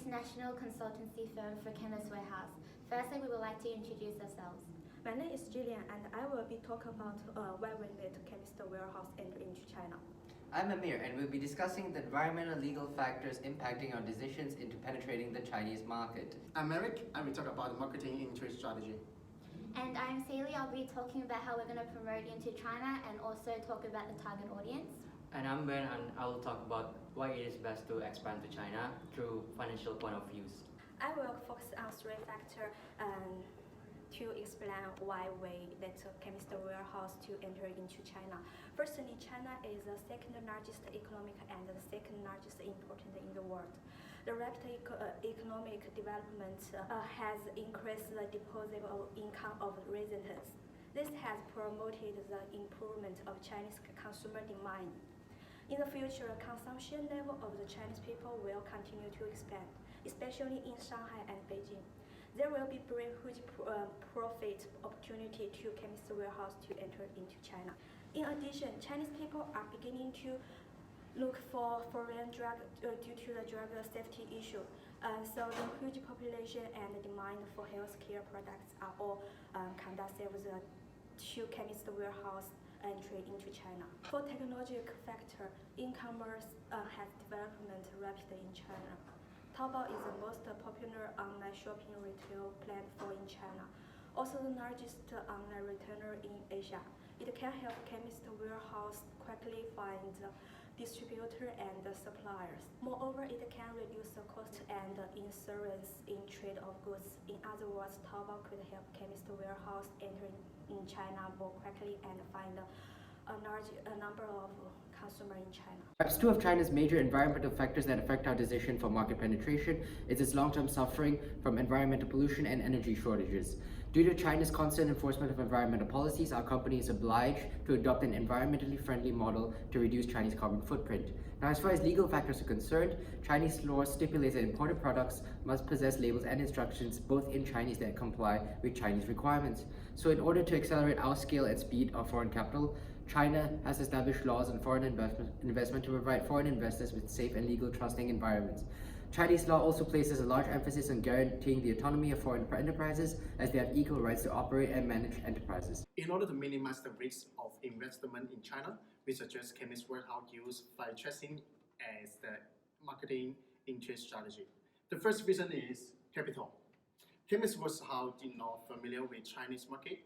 international consultancy firm for Chemist Warehouse. Firstly, we would like to introduce ourselves. My name is Jillian, and I will be talking about why we need Chemist Warehouse enter into China. I'm Amir, and we'll be discussing the environmental legal factors impacting our decisions into penetrating the Chinese market. I'm Eric, and we talk about marketing entry strategy. And I'm Celia. I'll be talking about how we're going to promote into China and also talk about the target audience. And I'm Ben, and I will talk about why it is best to expand to China through financial point of views. I will focus on three factors to explain why we need Chemist Warehouse to enter into China. Firstly, China is the second largest economic and the second largest importer in the world. The rapid economic development has increased the disposable income of residents. This has promoted the improvement of Chinese consumer demand. In the future, consumption level of the Chinese people will continue to expand, especially in Shanghai and Beijing. There will be huge profit opportunity to Chemist Warehouse to enter into China. In addition, Chinese people are beginning to look for foreign drug due to the drug safety issue. So the huge population and the demand for healthcare products are all conducive to Chemist Warehouse entry into China. For technological factor, e-commerce has development rapidly in China. Taobao is the most popular online shopping retail platform in China, also the largest online retailer in Asia. It can help Chemist Warehouse quickly find distributor and suppliers. Moreover, it can reduce the cost and insurance in trade of goods. In other words, Taobao could help Chemist Warehouse enter in China more quickly and find a large number of consumers in China. Perhaps two of China's major environmental factors that affect our decision for market penetration is its long-term suffering from environmental pollution and energy shortages. Due to China's constant enforcement of environmental policies, our company is obliged to adopt an environmentally friendly model to reduce Chinese carbon footprint. Now, as far as legal factors are concerned, Chinese law stipulates that imported products must possess labels and instructions both in Chinese that comply with Chinese requirements. So in order to accelerate our scale and speed of foreign capital, China has established laws on foreign investment to provide foreign investors with safe and legal trusting environments. Chinese law also places a large emphasis on guaranteeing the autonomy of foreign enterprises, as they have equal rights to operate and manage enterprises. In order to minimize the risk of investment in China, we suggest Chemist Warehouse use file tracing as the marketing entry strategy. The first reason is capital. Chemist Warehouse is not familiar with Chinese market,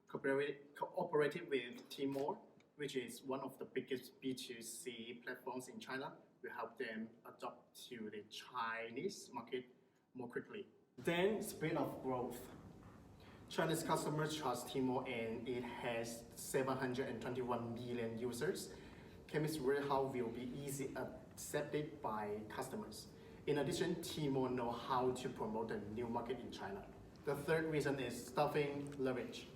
cooperated with Tmall, which is one of the biggest B2C platforms in China. We help them adapt to the Chinese market more quickly. Then, speed of growth. Chinese customers trust Tmall, and it has 721 million users. Chemist Warehouse will be easily accepted by customers. In addition, Tmall knows how to promote a new market in China. The third reason is staffing leverage.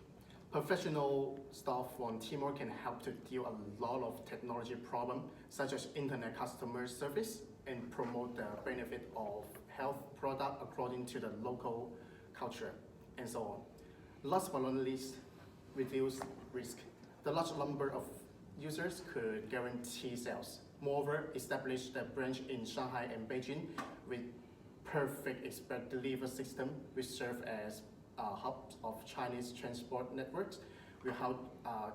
Professional staff from Tmall can help to deal a lot of technology problems, such as internet customer service, and promote the benefit of health product according to the local culture, and so on. Last but not least, reduce risk. The large number of users could guarantee sales. Moreover, establish the branch in Shanghai and Beijing with perfect express delivery system, which serve as hubs of Chinese transport networks. We help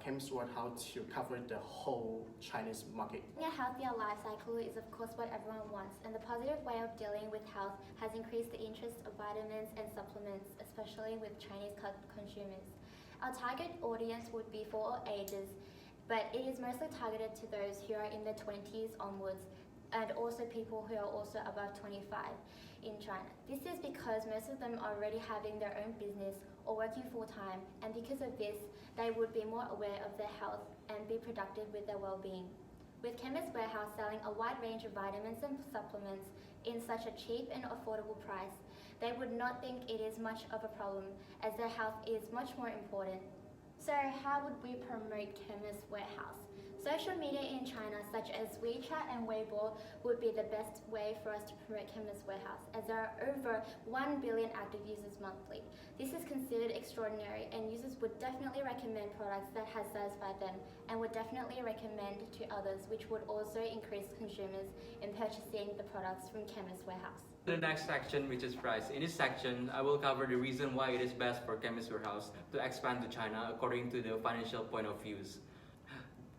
Chemist Warehouse to cover the whole Chinese market. A healthier life cycle is of course what everyone wants, and the positive way of dealing with health has increased the interest of vitamins and supplements, especially with Chinese consumers. Our target audience would be for all ages, but it is mostly targeted to those who are in their 20s onwards, and also people who are also above 25 in China. This is because most of them are already having their own business or working full-time, and because of this, they would be more aware of their health and be productive with their well-being. With Chemist Warehouse selling a wide range of vitamins and supplements in such a cheap and affordable price, they would not think it is much of a problem, as their health is much more important. So how would we promote Chemist Warehouse? Social media in China, such as WeChat and Weibo, would be the best way for us to promote Chemist Warehouse, as there are over 1 billion active users monthly. This is considered extraordinary, and users would definitely recommend products that has satisfied them, and would definitely recommend to others, which would also increase consumers in purchasing the products from Chemist Warehouse. The next section, which is price. In this section, I will cover the reason why it is best for Chemist Warehouse to expand to China according to the financial point of views.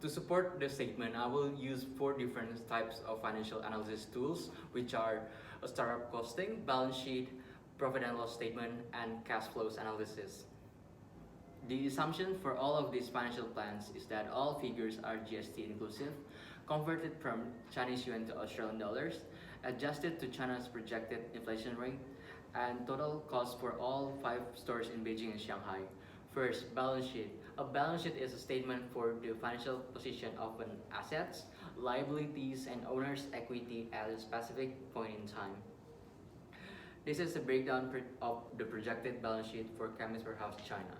To support the statement, I will use 4 different types of financial analysis tools, which are a startup costing, balance sheet, profit and loss statement, and cash flows analysis. The assumption for all of these financial plans is that all figures are GST inclusive, converted from Chinese yuan to Australian dollars, adjusted to China's projected inflation rate, and total cost for all 5 stores in Beijing and Shanghai. First, balance sheet. A balance sheet is a statement for the financial position of an assets, liabilities, and owner's equity at a specific point in time. This is a breakdown of the projected balance sheet for Chemist Warehouse China.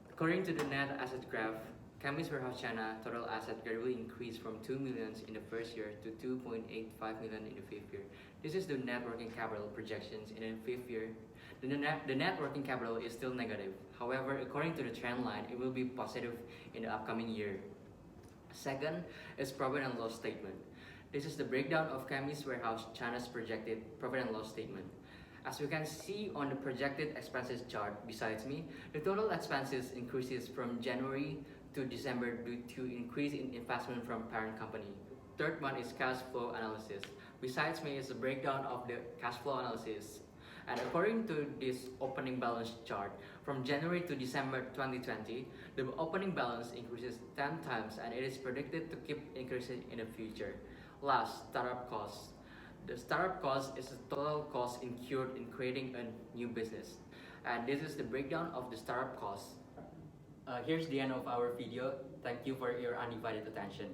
According to the net asset graph, Chemist Warehouse China total assets gradually increased from 2 million in the first year to 2.85 million in the 5th year. This is the net working capital projections in the 5th year. The net working capital is still negative. However, according to the trend line, it will be positive in the upcoming year. Second is profit and loss statement. This is the breakdown of Chemist Warehouse China's projected profit and loss statement. As we can see on the projected expenses chart besides me, the total expenses increases from January to December due to increase in investment from parent company. Third one is cash flow analysis. Besides me is a breakdown of the cash flow analysis. And according to this opening balance chart, from January to December 2020, the opening balance increases 10 times and it is predicted to keep increasing in the future. Last, startup costs. The startup cost is the total cost incurred in creating a new business. And this is the breakdown of the startup costs. Here's the end of our video. Thank you for your undivided attention.